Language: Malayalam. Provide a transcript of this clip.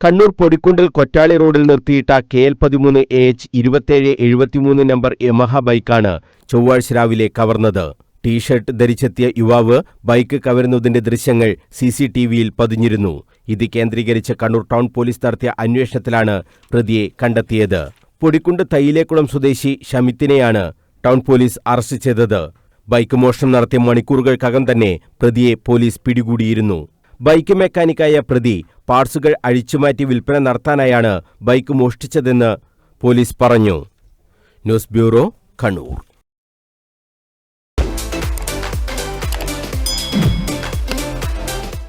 കണ്ണൂർ പൊടിക്കുണ്ടിൽ കൊറ്റാളി റോഡിൽ നിർത്തിയിട്ട KL13AH2773 നമ്പർ യമഹ ബൈക്കാണ് ചൊവ്വാഴ്ച രാവിലെ കവർന്നത്. ടീഷർട്ട് ധരിച്ചെത്തിയ യുവാവ് ബൈക്ക് കവരുന്നതിന്റെ ദൃശ്യങ്ങൾ CCTVയിൽ പതിഞ്ഞിരുന്നു. ഇത് കേന്ദ്രീകരിച്ച് കണ്ണൂർ ടൗൺ പോലീസ് നടത്തിയ അന്വേഷണത്തിലാണ് പ്രതിയെ കണ്ടെത്തിയത്. പൊടിക്കുണ്ട് തൈലേക്കുളം സ്വദേശി ഷമിത്തിനെയാണ് ടൗൺ പോലീസ് അറസ്റ്റ് ചെയ്തത്. ബൈക്ക് മോഷണം നടത്തിയ മണിക്കൂറുകൾക്കകം തന്നെ പ്രതിയെ പോലീസ് പിടികൂടിയിരുന്നു. ബൈക്ക് മെക്കാനിക്കായ പ്രതി പാർട്സുകൾ അഴിച്ചുമാറ്റി വിൽപ്പന നടത്താനായാണ് ബൈക്ക് മോഷ്ടിച്ചതെന്ന് പോലീസ് പറഞ്ഞു. News bureau, Kannur.